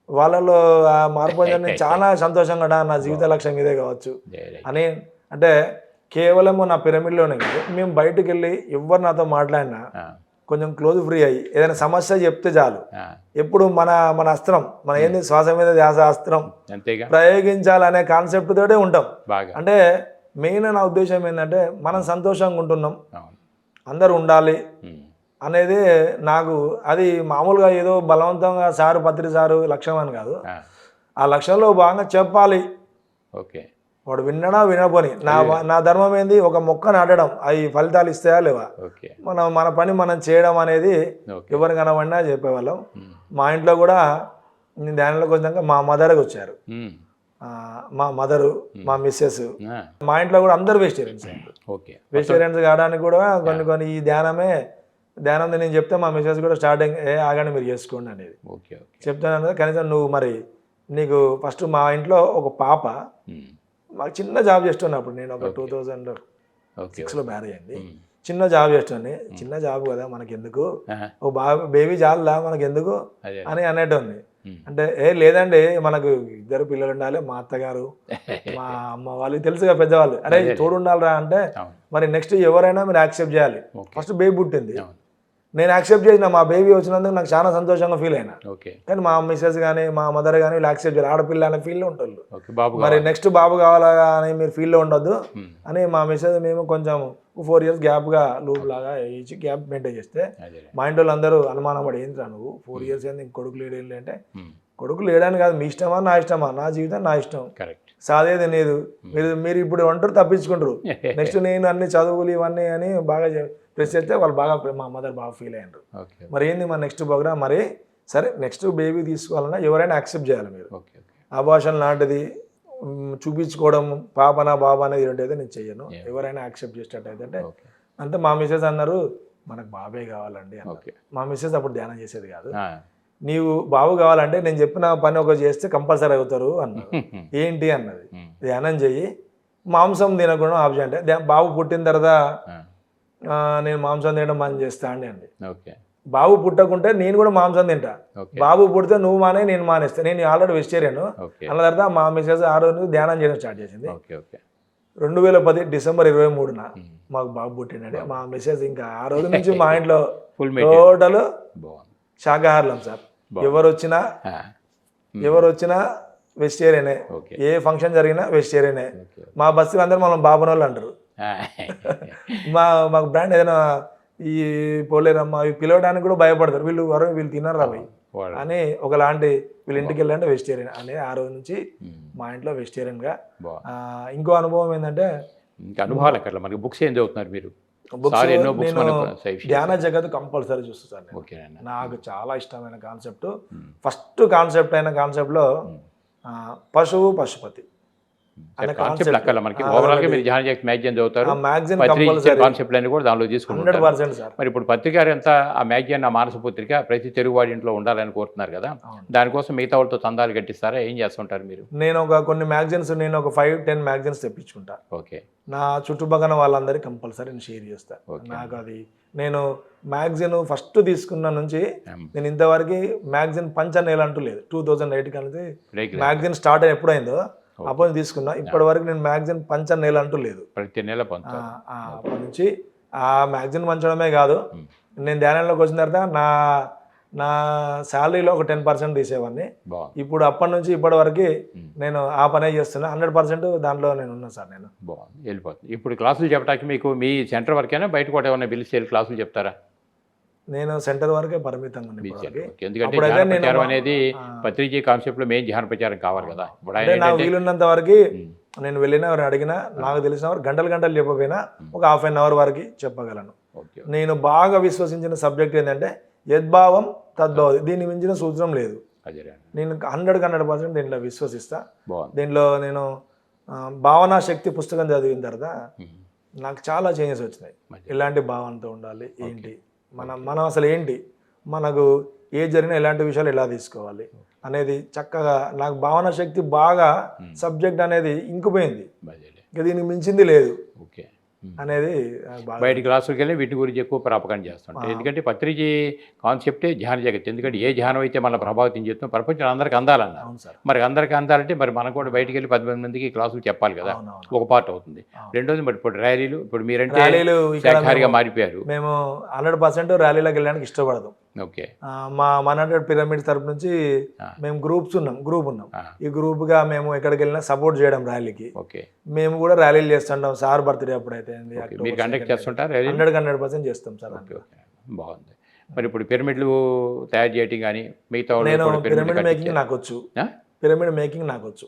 వాళ్ళలో ఆ మార్పు నేను చాలా సంతోషంగా నా జీవిత లక్ష్యం ఇదే కావచ్చు అని. అంటే కేవలము నా పిరమిడ్లోనే కాదు, మేము బయటకు వెళ్ళి ఎవరు నాతో మాట్లాడినా కొంచెం క్లోజ్ ఫ్రీ అయ్యి ఏదైనా సమస్య చెప్తే చాలు, ఎప్పుడు మన అస్త్రం మన ఏంది శ్వాస మీద ధ్యాస అస్త్రం ప్రయోగించాలనే కాన్సెప్ట్ తోటే ఉంటాం. అంటే మెయిన్ నా ఉద్దేశం ఏంటంటే మనం సంతోషంగా ఉంటున్నాం, అందరూ ఉండాలి అనేది నాకు. అది మామూలుగా ఏదో బలవంతంగా పత్రి సారు లక్ష్యం అని కాదు, ఆ లక్ష్యంలో భాగంగా చెప్పాలి. వాడు విన్నడా వినపోని నా ధర్మం ఏంది, ఒక మొక్క నాటడం, అవి ఫలితాలు ఇస్తాయా లేవా, మన పని మనం చేయడం అనేది ఎవరు కనబడినా చెప్పేవాళ్ళం. మా ఇంట్లో కూడా ధ్యానంలోకి వచ్చాక మా మదర్కి వచ్చారు, మా మదరు, మా మిస్సెస్. మా ఇంట్లో కూడా అందరు వెజిటేరియన్స్. వెజిటేరియన్స్ కావడానికి కూడా కొన్ని ఈ ధ్యానం నేను చెప్తే మా మిస్సెస్ కూడా స్టార్టింగ్ ఆగానే మీరు చేసుకోండి అనేది చెప్తాను. కనీసం నువ్వు మరి నీకు ఫస్ట్ మా ఇంట్లో ఒక పాప, మాకు చిన్న జాబ్ చేస్తున్నప్పుడు నేను ఒక 2006లో మ్యారేజ్ అయింది. చిన్న జాబ్ చేస్తుంది, చిన్న జాబ్ కదా మనకి ఎందుకు, ఓ బేబీ జాబ్లా మనకి ఎందుకు అని అనేటోంది. అంటే లేదండి మనకు 2 పిల్లలు ఉండాలి, మా అత్తగారు మా అమ్మ వాళ్ళు తెలుసుగా పెద్దవాళ్ళు, అరే తోడు ఉండాలిరా అంటే మరి నెక్స్ట్ ఎవరైనా మీరు యాక్సెప్ట్ చేయాలి. ఫస్ట్ బేబీ పుట్టింది, నేను యాక్సెప్ట్ చేసిన, మా బేబీ వచ్చినందుకు నాకు చాలా సంతోషంగా ఫీల్ అయినా. కానీ మా మిస్సెస్ కానీ మా మదర్ కానీ వీళ్ళు యాక్సెప్ట్ చేయాలి, ఆడపిల్ల అనే ఫీల్లో ఉంటుంది. మరి నెక్స్ట్ బాబు కావాలా అని మీరు ఫీల్లో ఉండొద్దు అని మా మిస్సెస్ మేము కొంచెం 4 years గ్యాప్గా లూప్ లాగా ఇచ్చి గ్యాప్ మెయింటైన్ చేస్తే మా ఇంటి వాళ్ళు అందరూ అనుమానం పడి, ఏంట్రా నువ్వు 4 years ఏంది ఇంక కొడుకు లేడు ఏంటి అంటే, కొడుకు లేడని కాదు, మీ ఇష్టమా నా ఇష్టమా, నా జీవితం నా ఇష్టం, సాదేది లేదు, మీరు ఇప్పుడు ఒంటరి తప్పించుకుంటారు, నెక్స్ట్ నేను అన్ని చదువులు ఇవన్నీ అని బాగా ప్రెస్ చేస్తే వాళ్ళు బాగా, మా మదర్ బాగా ఫీల్ అయ్యారు. మరి ఏంది మా నెక్స్ట్ ప్రోగ్రామ్, మరి సరే నెక్స్ట్ బేబీ తీసుకోవాలన్నా ఎవరైనా యాక్సెప్ట్ చేయాలి. మీరు అబార్షన్ లాంటిది చూపించుకోవడం పాపనా బాబా అనేది ఏంటైతే నేను చెయ్యను, ఎవరైనా యాక్సెప్ట్ చేసేటట్టయితే అంటే మా మిస్సెస్ అన్నారు మనకు బాబే కావాలండి. మా మిస్సెస్ అప్పుడు ధ్యానం చేసేది కాదు, నీవు బాబు కావాలంటే నేను చెప్పిన పని ఒకటి చేస్తే కంపల్సరీ అవుతారు అన్నారు. ఏంటి అన్నది, ధ్యానం చెయ్యి, మాంసం తినకుండా ఆప్షన్ అంటే బాబు పుట్టిన తర్వాత నేను మాంసం తినడం బంద్ చేస్తా అండి. బాబు పుట్టకుంటే నేను కూడా మాంసం తింటా, బాబు పుడితే నువ్వు మానే నేను మానేస్తా, నేను ఆల్రెడీ వెజిటేరియన్ అన్న తర్వాత మా మిస్సెస్ ఆ రోజు ధ్యానం చేయడం స్టార్ట్ చేసింది. 2010 డిసెంబర్ 23న మాకు బాబు పుట్టిండే. మా మిస్సెస్ ఇంకా ఆ రోజు నుంచి మా ఇంట్లో టోటల్ శాకాహారులం సార్. ఎవరు వచ్చినా వెజిటేరియనే, ఏ ఫంక్షన్ జరిగినా వెజిటేరియనే. మా బస్సులు అందరూ మనం బాబున వాళ్ళు అంటారు. మాకు బ్రాండ్ ఏదైనా ఈ పోలేరమ్మ ఇవి పిలవడానికి కూడా భయపడతారు, వీళ్ళు తినరు అవి అని ఒకలాంటి, వీళ్ళ ఇంటికి వెళ్ళాలంటే వెజిటేరియన్ అని. ఆ రోజు నుంచి మా ఇంట్లో వెజిటేరియన్గా. ఇంకో అనుభవం ఏంటంటే, బుక్స్ ఏం చదువుతున్నారు మీరు? నేను ధ్యాన జగత్ కంపల్సరీ చూస్తాను. నాకు చాలా ఇష్టమైన కాన్సెప్ట్, ఫస్ట్ కాన్సెప్ట్ అయిన కాన్సెప్ట్లో పశువు పశుపతి అనే కాన్సెప్ట్ అక్కడ మనకి ఓవరాల్గా మీరు ధ్యాన శక్తి మ్యాగజైన్ చదువుతారు, మ్యాగజైన్ పత్రిక కంపల్సరీ కాన్సెప్ట్లు అన్ని కూడా దానిలో తీసుకుంటారు. 100% సార్. మరి ఇప్పుడు పత్రిక ఎంత ఆ మ్యాగజైన్ ఆ మానస పత్రిక ప్రతి తెలుగువాడి ఇంట్లో ఉండాలని కోరుతున్నారు కదా, దానికోసం మిగతా వాళ్ళతో చందాలు కట్టిస్తారా, ఏం చేస్తుంటారు మీరు? నేను కొన్ని మ్యాగజైన్స్ నేను ఒక 5-10 మ్యాగజైన్స్ తెప్పించుకుంటా. ఓకే. నా చుట్టుపక్కల వాళ్ళందరికీ కంపల్సరీ నేను షేర్ చేస్తాను. నాకు అది నేను మ్యాగజైన్ ఫస్ట్ తీసుకున్న నుంచి నేను ఇంతవరకు మ్యాగజైన్ పంచనేలు అంటూ లేదు. 2008 కానీ మ్యాగజైన్ స్టార్ట్ అయిన ఎప్పుడైందో అప్పుడు తీసుకున్నా. ఇప్పటి వరకు నేను మ్యాగజైన్ పంచనేలు అంటూ లేదు. ప్రతి నెల అప్పటి నుంచి ఆ మ్యాగజైన్ పంచడమే కాదు, నేను ధ్యానంలోకి వచ్చిన తర్వాత నా శాలరీలో ఒక 10% తీసేవాడిని. ఇప్పుడు అప్పటి నుంచి ఇప్పటి వరకు నేను ఆ పనే చేస్తున్నా. 100% దాంట్లో నేను ఉన్నా సార్. నేను బాగుంది, వెళ్ళిపోతుంది. ఇప్పుడు క్లాసులు చెప్పడానికి మీకు మీ సెంటర్ వరకైనా బయట కూడా ఏమైనా పిలిచి క్లాసులు చెప్తారా? నేను సెంటర్ వరకే పరిమితంగా ఉన్నాను. ఎందుకంటే ధ్యాన ప్రచారం అనేది పత్రిజీ కాన్సెప్ట్ లో మెయిన్ ధ్యాన ప్రచారం కావాలి కదా. ఇప్పుడు నాకు వీలున్నంత వరకు నేను వెళ్ళినా ఎవరిని అడిగినా నాకు తెలిసిన వారు గంటలు చెప్పకపోయినా ఒక ½ an hour వరకు చెప్పగలను. నేను బాగా విశ్వసించిన సబ్జెక్ట్ ఏంటంటే యద్భావం తద్భావం, దీన్ని మించిన సూత్రం లేదు. నేను 100% దీంట్లో విశ్వసిస్తా. దీంట్లో నేను భావనా శక్తి పుస్తకం చదివిన తర్వాత నాకు చాలా చేంజెస్ వచ్చినాయి. ఎలాంటి భావనతో ఉండాలి, ఏంటి మనం అసలు ఏంటి, మనకు ఏ జరిగినా ఎలాంటి విషయాలు ఎలా తీసుకోవాలి అనేది చక్కగా నాకు భావనా శక్తి బాగా సబ్జెక్ట్ అనేది ఇంకిపోయింది. ఇంకా దీనికి మించింది లేదు అనేది. బయట క్లాసులకి వెళ్ళి వీటి గురించి ఎక్కువ ప్రాపకాండ చేస్తుంటారు. ఎందుకంటే పత్రిజీ కాన్సెప్టే ధ్యాన జగత్. ఎందుకంటే ఏ ధ్యానం అయితే మన ప్రభావితం చేస్తాం ప్రపంచం అందరికీ అందాలన్న, మరి అందరికీ అందాలంటే మరి మనం కూడా బయటికి వెళ్ళి 10 మందికి క్లాసులు చెప్పాలి కదా, ఒక పార్ట్ అవుతుంది. రెండోది మరి ఇప్పుడు ర్యాలీలు, ఇప్పుడు మీరంటే శాఖాహారిగా మారిపోయారు. మేము 100% ర్యాలీలకు వెళ్ళడానికి ఇష్టపడదు. ఓకే. మా 100 పిరమిడ్స్ తరపు నుంచి మేము గ్రూప్ ఉన్నాం. ఈ గ్రూప్గా మేము ఎక్కడికి వెళ్ళినా సపోర్ట్ చేయడం ర్యాలీకి. ఓకే. మేము కూడా ర్యాలీలు చేస్తుంటాం. సార్ బర్త్డే అప్పుడైతే 100% చేస్తాం సార్. బాగుంది. మరి ఇప్పుడు పిరమిడ్లు తయారు చేయటం కానీ మిగతా పిరమిడ్ మేకింగ్ నాకు వచ్చు.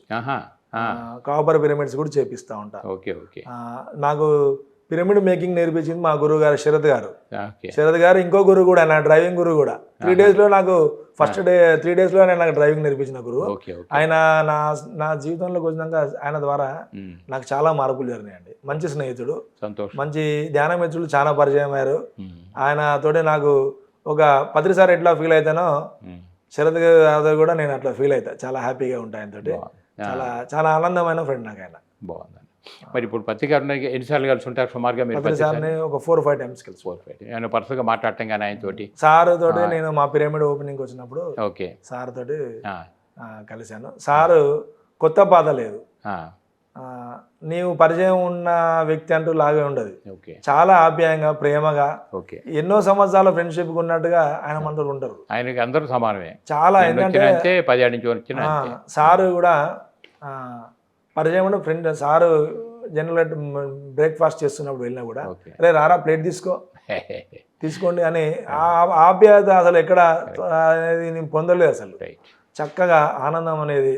కాపర్ పిరమిడ్స్ కూడా చేపిస్తా ఉంటా. ఓకే. ఓకే. నాకు పిరమిడ్ మేకింగ్ నేర్పించింది మా గురువు గారు శరత్ గారు. ఇంకో గురువు కూడా, నా డ్రైవింగ్ గురువు కూడా. 3 days నాకు ఫస్ట్ డే 3 days నాకు డ్రైవింగ్ నేర్పించిన గురువు. ఆయన నా జీవితంలోకి వచ్చినాక ఆయన ద్వారా నాకు చాలా మార్పులు జరిగినాయండి. మంచి స్నేహితుడు, మంచి ధ్యాన మిత్రులు చాలా పరిచయం అయ్యారు. ఆయన తోటి నాకు ఒక 10 సార్లు ఎట్లా ఫీల్ అవుతానో శరత్ గారు కూడా నేను అట్లా ఫీల్ అవుతా. చాలా హ్యాపీగా ఉంటాయి ఆయనతోటి. చాలా ఆనందమైన ఫ్రెండ్ నాకు ఆయన. బాగుంది. మరి ఇప్పుడు పత్రిక ఎన్నిసార్లు కలిసి ఉంటారు సుమారుగా? మీరు ఒక 4-5 times కలిసి. 4-5 ఏమైనా పర్సనల్గా మాట్లాడటం కానీ ఆయన తోటి? సార్ తోటి నేను మా పిరమిడ్ ఓపెనింగ్ వచ్చినప్పుడు ఓకే సార్ తోటి కలిశాను. సారు కొత్త బాధ లేదు, నీవు పరిచయం ఉన్న వ్యక్తి అంటూ లాగే ఉండదు. చాలా ఆప్యాయంగా ప్రేమగా ఎన్నో సంవత్సరాల ఫ్రెండ్షిప్ ఉన్నట్టుగా ఆయన మనతో ఉంటారు. ఆయనకి అందరూ సమానమే చాలా. ఏంటంటే 10 నుంచి వచ్చిన సారు కూడా పరిచయం ఉండే ఫ్రెండ్. సారు జనరల్గా బ్రేక్ఫాస్ట్ చేస్తున్నప్పుడు వెళ్ళినా కూడా అరే రారా ప్లేట్ తీసుకోండి అని ఆప్యాయత అసలు ఎక్కడ అనేది నేను పొందలేదు అసలు. చక్కగా ఆనందం అనేది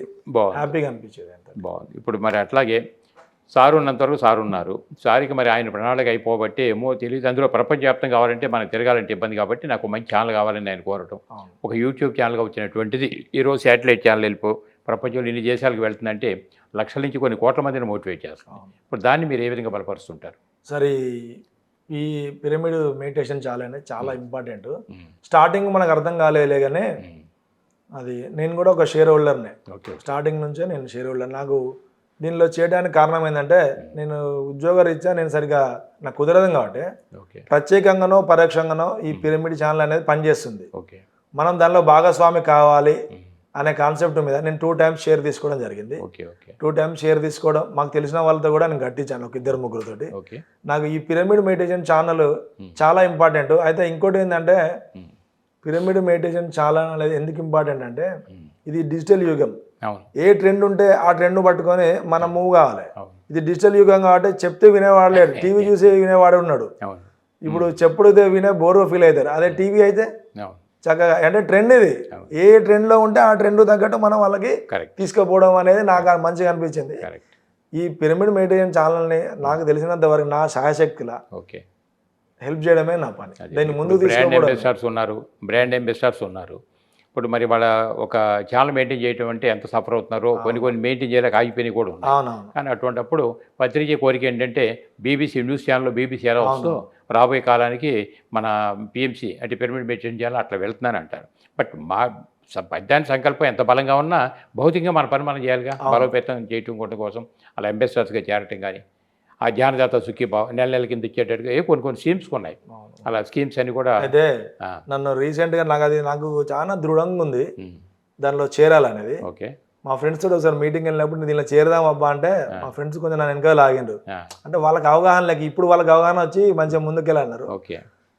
హ్యాపీగా అనిపించేది. బాగుంది. ఇప్పుడు మరి అట్లాగే సారు ఉన్నంత వరకు సారు ఉన్నారు. సారికి మరి ఆయన ప్రణాళిక అయిపోబట్టి ఏమో తెలియదు. అందులో ప్రపంచవ్యాప్తం కావాలంటే మనకు తిరగాలంటే ఇబ్బంది కాబట్టి నాకు మంచి ఛానల్ కావాలని ఆయన కోరటం. ఒక యూట్యూబ్ ఛానల్గా వచ్చినటువంటిది ఈరోజు శాటిలైట్ ఛానల్ వెళ్ళిపో ప్రపంచంలో ఇన్ని దేశాలకు వెళ్తుందంటే లక్షల నుంచి కొన్ని కోట్ల మందిని మోటివేట్ చేస్తాం. ఇప్పుడు దాన్ని మీరు ఏ విధంగా బలపరుస్తుంటారు? సరే, ఈ పిరమిడ్ మెడిటేషన్ చాలా ఇంపార్టెంట్. స్టార్టింగ్ మనకు అర్థం కాలేదులే కానీ అది నేను కూడా ఒక షేర్ హోల్డర్నే. స్టార్టింగ్ నుంచే నేను షేర్ హోల్డర్. నాకు దీనిలో చేయడానికి కారణం ఏంటంటే నేను ఉద్యోగ రీత్యా నేను సరిగా నాకు కుదరదు కాబట్టి ప్రత్యేకంగానో పరోక్షంగానో ఈ పిరమిడ్ ఛానల్ అనేది పనిచేస్తుంది. మనం దానిలో భాగస్వామి కావాలి అనే కాన్సెప్ట్ మీద నేను 2 times షేర్ తీసుకోవడం జరిగింది. 2 times షేర్ తీసుకోవడం మాకు తెలిసిన వాళ్ళతో కూడా నేను కట్టించాను, ఒక 2-3 తోటి. నాకు ఈ పిరమిడ్ మెడిటేషన్ ఛానల్ చాలా ఇంపార్టెంట్. అయితే ఇంకోటి ఏంటంటే పిరమిడ్ మెడిటేషన్ చాలా అనేది ఎందుకు ఇంపార్టెంట్ అంటే ఇది డిజిటల్ యుగం. ఏ ట్రెండ్ ఉంటే ఆ ట్రెండ్ పట్టుకొని మనం మూవ్ కావాలి. ఇది డిజిటల్ యుగం కాబట్టి చెప్తే వినేవాడు లేడు, టీవీ చూసి వినేవాడు ఉన్నాడు. ఇప్పుడు చెప్పుడితే వినే బోర్గా ఫీల్ అవుతారు. అదే టీవీ అయితే చక్కగా అంటే ట్రెండ్ ఇది, ఏ ట్రెండ్లో ఉంటే ఆ ట్రెండ్ తగ్గట్టు మనం వాళ్ళకి తీసుకుపోవడం అనేది నాకు మంచిగా అనిపించింది. ఈ పిరమిడ్ మెడిటేషన్ ఛానల్ని నాకు తెలిసినంత వరకు నా శాయశక్తిలా హెల్ప్ చేయడమే నా పని. దాన్ని ముందు బ్రాండ్ అంబాసిడర్స్ ఉన్నారు. ఇప్పుడు మరి వాళ్ళ ఒక ఛానల్ మెయింటైన్ చేయడం అంటే ఎంత సఫర్ అవుతున్నారో కొన్ని మెయింటైన్ చేయలేక ఆగిపోయినవి కూడా ఉన్నాయి. అవునవును. కానీ అటువంటిప్పుడు పత్రిక కోరిక ఏంటంటే బీబీసీ న్యూస్ ఛానల్లో బీబీసీ ఎలా వస్తుందో రాబోయే కాలానికి మన పిఎంసీ అంటే పిరమిడ్ మెయింటైన్ చేయాలి అట్లా వెళ్తున్నాను అంటారు. బట్ మా పద్యాన్ని సంకల్పం ఎంత బలంగా ఉన్నా భౌతికంగా మన పని మనం చేయాలిగా. బలోపేతం చేయటం కోసం అలా అంబాసిడర్స్గా చేరటం కానీ ఆ ధ్యానదాత సుఖీభావ నెల కింద ఇచ్చేటట్టుగా కొన్ని స్కీమ్స్ ఉన్నాయి. అలా స్కీమ్స్ అని కూడా అయితే నన్ను రీసెంట్గా నాకు చాలా దృఢంగా ఉంది దానిలో చేరాలనేది. ఓకే. మా ఫ్రెండ్స్ తోటి ఒకసారి మీటింగ్ వెళ్ళినప్పుడు నేను దీనిలో చేరదాం అబ్బా అంటే మా ఫ్రెండ్స్ కొంచెం నన్ను వెనకాల లాగిండ్రు. అంటే వాళ్ళకి అవగాహన లేక ఇప్పుడు వాళ్ళకి అవగాహన వచ్చి మంచిగా ముందుకెళ్ళన్నారు. ఓకే.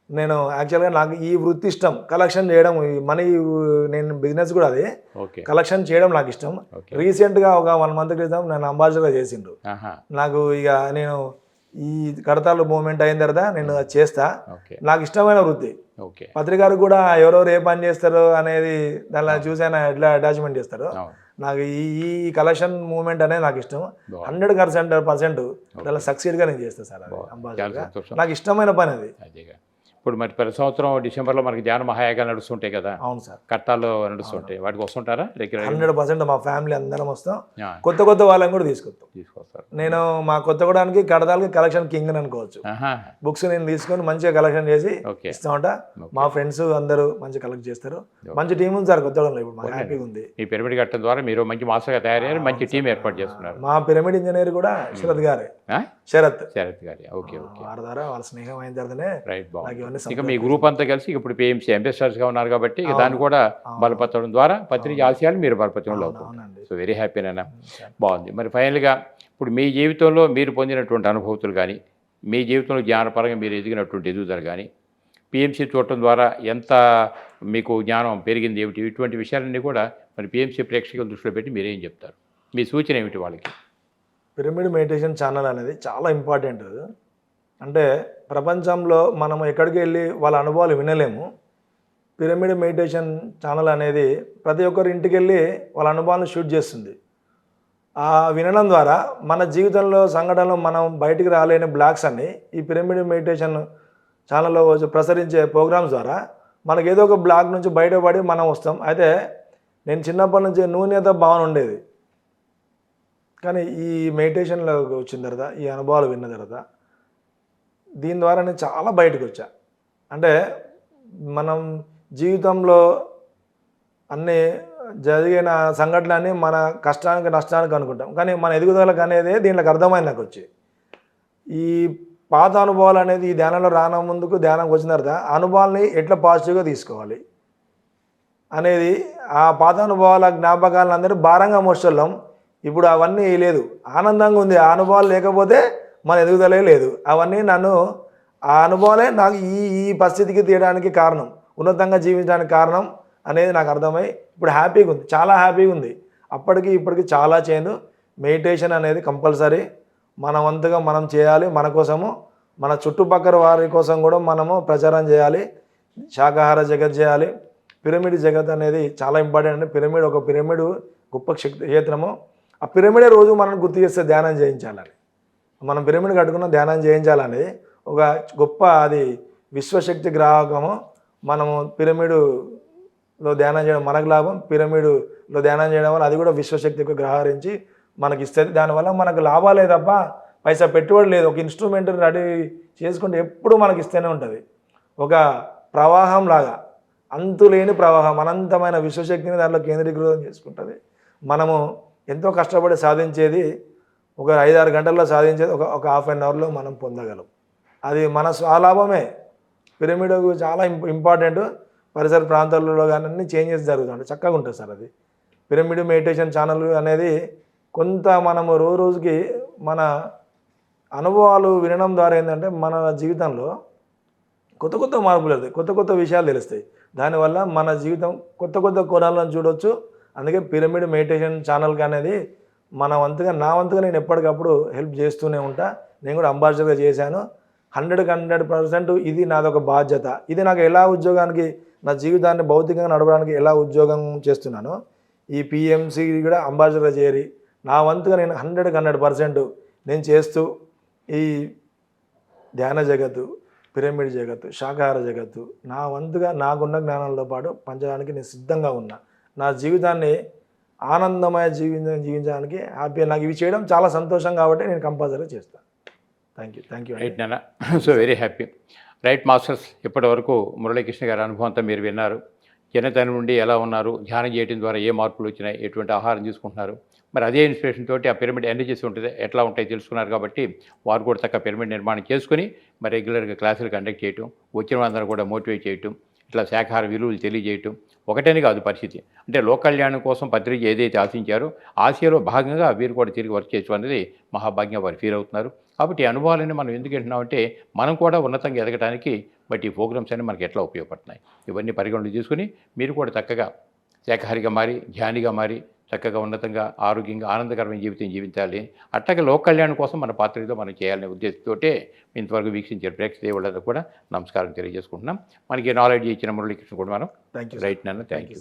నేను యాక్చువల్గా నాకు ఈ వృత్తి ఇష్టం, కలెక్షన్ చేయడం, మనీ నేను బిజినెస్ కూడా అది కలెక్షన్ చేయడం నాకు ఇష్టం. రీసెంట్గా ఒక 1 month క్రితం నేను అంబాసిడర్గా చేసిండ్రు. నాకు ఇక నేను ఈ కడతాలు మూమెంట్ అయిన తర్వాత నేను చేస్తా. నాకు ఇష్టమైన వృత్తి. పత్రికారు కూడా ఎవరెవరు ఏ పని చేస్తారు అనేది దానిలో చూసి ఆయన ఎట్లా అటాచ్మెంట్ చేస్తారు. నాకు ఈ కలెక్షన్ మూమెంట్ అనేది నాకు ఇష్టం. 100% దానిలో సక్సీడ్గా నేను చేస్తాను సార్. అది అంబాసిడర్గా నాకు ఇష్టమైన పని అది. ఇప్పుడు మరి ప్రతి సంవత్సరం డిసెంబర్లో మనకి ధ్యాన మహాయాగాలు నడుస్తుంటాయి కదా. అవును సార్. కట్టాల్లో నడుస్తుంటాయి. వాటికి వస్తుంటారా? 100% మా ఫ్యామిలీ అందరం వస్తాం. కొత్త వాళ్ళని కూడా తీసుకొస్తారు. నేను మా కొత్తగూడానికి కడతాలకి కలెక్షన్ కింగ్ అని అనుకోవచ్చు. బుక్స్ నేను తీసుకొని మంచిగా కలెక్షన్ చేసి ఇస్తా ఉంటా. మా ఫ్రెండ్స్ అందరూ మంచిగా కలెక్ట్ చేస్తారు. మంచి టీం ఉంది సార్ కొత్తగూడలో. ఇప్పుడు మాకు హ్యాపీగా ఉంది. ఈ పిరమిడ్ కట్టడం ద్వారా మీరు మంచి మాస్టర్గా తయారయ్యారు. మంచి టీం ఏర్పాటు చేస్తున్నారు. మా పిరమిడ్ ఇంజనీర్ కూడా శరత్ గారే. శరత్ గారి. ఓకే. వారి ద్వారా వాళ్ళ స్నేహం అయిన తర్వాతనే రైట్. ఇక మీ గ్రూప్ అంతా కలిసి ఇప్పుడు పిఎంసీ అంబాసిడర్స్గా ఉన్నారు కాబట్టి ఇక దాన్ని కూడా బలపరచడం ద్వారా పత్రిక ఆశయాలు మీరు బలపరచడంలో అవుతుంది. సో వెరీ హ్యాపీ నాన్న. బాగుంది. మరి ఫైనల్గా ఇప్పుడు మీ జీవితంలో మీరు పొందినటువంటి అనుభూతులు కానీ, మీ జీవితంలో జ్ఞానపరంగా మీరు ఎదిగినటువంటి ఎదుగుదల కానీ, పిఎంసీ చూడటం ద్వారా ఎంత మీకు జ్ఞానం పెరిగింది ఏమిటి, ఇటువంటి విషయాలన్నీ కూడా మరి పిఎంసీ ప్రేక్షకుల దృష్టిలో పెట్టి మీరేం చెప్తారు? మీ సూచన ఏమిటి వాళ్ళకి? పిరమిడ్ మెడిటేషన్ ఛానల్ అనేది చాలా ఇంపార్టెంట్. అంటే ప్రపంచంలో మనం ఎక్కడికి వెళ్ళి వాళ్ళ అనుభవాలు వినలేము. పిరమిడ్ మెడిటేషన్ ఛానల్ అనేది ప్రతి ఒక్కరి ఇంటికి వెళ్ళి వాళ్ళ అనుభవాలను షూట్ చేస్తుంది. ఆ వినడం ద్వారా మన జీవితంలో సంఘటనలో మనం బయటికి రాలేని బ్లాక్స్ అన్ని ఈ పిరమిడ్ మెడిటేషన్ ఛానల్లో ప్రసరించే ప్రోగ్రామ్స్ ద్వారా మనకి ఏదో ఒక బ్లాక్ నుంచి బయటపడి మనం వస్తాం. అయితే నేను చిన్నప్పటి నుంచి న్యూన్యత భావన ఉండేది. కానీ ఈ మెడిటేషన్లో వచ్చిన తర్వాత, ఈ అనుభవాలు విన్న తర్వాత దీని ద్వారా నేను చాలా బయటకు వచ్చా. అంటే మనం జీవితంలో అన్నీ జరిగిన సంఘటనలన్నీ మన కష్టానికి నష్టానికి అనుకుంటాం. కానీ మన ఎదుగుదలకు అనేది దీంట్లోకి అర్థమైంది నాకు వచ్చి. ఈ పాత అనుభవాలు అనేది ఈ ధ్యానంలో రాన ముందుకు ధ్యానంకి వచ్చిన తర్వాత అనుభవాల్ని ఎట్లా పాజిటివ్గా తీసుకోవాలి అనేది, ఆ పాత అనుభవాల జ్ఞాపకాలను అందరూ భారంగా మోస్తున్నాం. ఇప్పుడు అవన్నీ లేదు, ఆనందంగా ఉంది. ఆ అనుభవాలు లేకపోతే మన ఎదుగుదలే లేదు. అవన్నీ నన్ను, ఆ అనుభవాలే నాకు ఈ పరిస్థితికి తీయడానికి కారణం, ఉన్నతంగా జీవించడానికి కారణం అనేది నాకు అర్థమై ఇప్పుడు హ్యాపీగా ఉంది, చాలా హ్యాపీగా ఉంది. అప్పటికి ఇప్పటికి చాలా చేంజ్. మెడిటేషన్ అనేది కంపల్సరీ మన వంతుగా మనం చేయాలి. మన కోసము, మన చుట్టుపక్కల వారి కోసం కూడా మనము ప్రచారం చేయాలి. శాకాహార జగత్ చేయాలి. పిరమిడ్ జగత్ అనేది చాలా ఇంపార్టెంట్ అండి. పిరమిడ్ ఒక పిరమిడ్ గొప్ప క్షేత్రము. ఆ పిరమిడే రోజు మనం గుర్తు చేస్తే ధ్యానం చేయించాలని, మనం పిరమిడ్ కట్టుకున్న ధ్యానం చేయించాలని ఒక గొప్ప, అది విశ్వశక్తి గ్రాహకము. మనము పిరమిడ్లో ధ్యానం చేయడం మనకు లాభం. పిరమిడ్లో ధ్యానం చేయడం వల్ల అది కూడా విశ్వశక్తికి గ్రహరించి మనకి ఇస్తుంది. దానివల్ల మనకు లాభాలే తప్ప పైసా పెట్టుబడి లేదు. ఒక ఇన్స్ట్రుమెంట్ రెడీ చేసుకుంటే ఎప్పుడు మనకి ఇస్తూనే ఉంటుంది. ఒక ప్రవాహం లాగా, అంతులేని ప్రవాహం, అనంతమైన విశ్వశక్తిని దాంట్లో కేంద్రీకృతం చేసుకుంటుంది. మనము ఎంతో కష్టపడి సాధించేది ఒక 5-6 గంటల్లో సాధించేది ఒక హాఫ్ అన్ అవర్లో మనం పొందగలం. అది మన స్వలాభమే. పిరమిడ్ చాలా ఇంపార్టెంట్. పరిసర ప్రాంతాలలో కానీ అన్ని చేంజెస్ జరుగుతుంటాయి, చక్కగా ఉంటుంది సార్. అది పిరమిడ్ మెడిటేషన్ ఛానల్ అనేది కొంత మనము రోజుకి మన అనుభవాలు వినడం ద్వారా ఏంటంటే మన జీవితంలో కొత్త మార్పులు వస్తాయి, కొత్త విషయాలు తెలుస్తాయి. దానివల్ల మన జీవితం కొత్త కోణాలను చూడవచ్చు. అందుకే పిరమిడ్ మెడిటేషన్ ఛానల్కి అనేది నా వంతుగా నేను ఎప్పటికప్పుడు హెల్ప్ చేస్తూనే ఉంటా. నేను కూడా అంబాసిడర్గా చేశాను. 100% ఇది నాదొక బాధ్యత. ఇది నాకు ఎలా ఉద్యోగానికి, నా జీవితాన్ని భౌతికంగా నడపడానికి ఎలా ఉద్యోగం చేస్తున్నానో, ఈ పిఎంసీ కూడా అంబాసిడర్గా చేరి నా వంతుగా నేను 100% నేను చేస్తూ ఈ ధ్యాన జగత్తు, పిరమిడ్ జగత్తు, శాకాహార జగత్తు, నా వంతుగా నాకున్న జ్ఞానంలో పాటు పంచడానికి నేను సిద్ధంగా ఉన్నా. నా జీవితాన్ని ఆనందమయ జీవించడానికి హ్యాపీ. నాకు ఇవి చేయడం చాలా సంతోషం కాబట్టి నేను కంపల్సరీ చేస్తాను. Thank you. రైట్ నాన్న. So very happy. Right masters, ఇప్పటివరకు మురళీకృష్ణ గారి అనుభవంతో మీరు విన్నారు. చిన్నతనం నుండి ఎలా ఉన్నారు, ధ్యానం చేయడం ద్వారా ఏ మార్పులు వచ్చినాయి, ఎటువంటి ఆహారం తీసుకుంటున్నారు, మరి అదే ఇన్స్పిరేషన్ తోటి ఆ పిరమిడ్ ఎనర్జీస్ ఉంటుంది ఎట్లా ఉంటాయి తెలుసుకున్నారు. కాబట్టి వారు కూడా చక్కగా పిరమిడ్ నిర్మాణం చేసుకుని మరి రెగ్యులర్గా క్లాసులు కండక్ట్ చేయటం, వచ్చిన వాళ్ళందరూ కూడా మోటివేట్ చేయటం, ఇట్లా శాఖాహార విలువలు తెలియజేయటం ఒకటేనే కాదు పరిస్థితి. అంటే లోక కళ్యాణం కోసం పత్రిక ఏదైతే ఆశించారో ఆశయలో భాగంగా వీరు కూడా తిరిగి వర్క్ చేయడం అనేది మహాభాగ్యం వారు ఫీల్ అవుతున్నారు. కాబట్టి ఈ అనుభవాలన్నీ మనం ఎందుకు వింటున్నామంటే మనం కూడా ఉన్నతంగా ఎదగడానికి బట్ ఈ ప్రోగ్రామ్స్ అన్నీ మనకి ఎట్లా ఉపయోగపడుతున్నాయి ఇవన్నీ పరిగణలో తీసుకుని మీరు కూడా చక్కగా శాఖాహారిగా మారి ధ్యానిగా మారి చక్కగా ఉన్నతంగా ఆరోగ్యంగా ఆనందకరమైన జీవితం జీవించాలి. అట్లాగే లోక కళ్యాణం కోసం మన పాత్రతో మనం చేయాలనే ఉద్దేశంతో ఇంతవరకు వీక్షించే ప్రేక్షక దేవుళ్ళందరూ కూడా నమస్కారం తెలియజేసుకుంటున్నాం. మనకి నాలెడ్జ్ ఇచ్చిన మురళీకృష్ణ కూడా మనం రైట్ నాన్న. Thank you.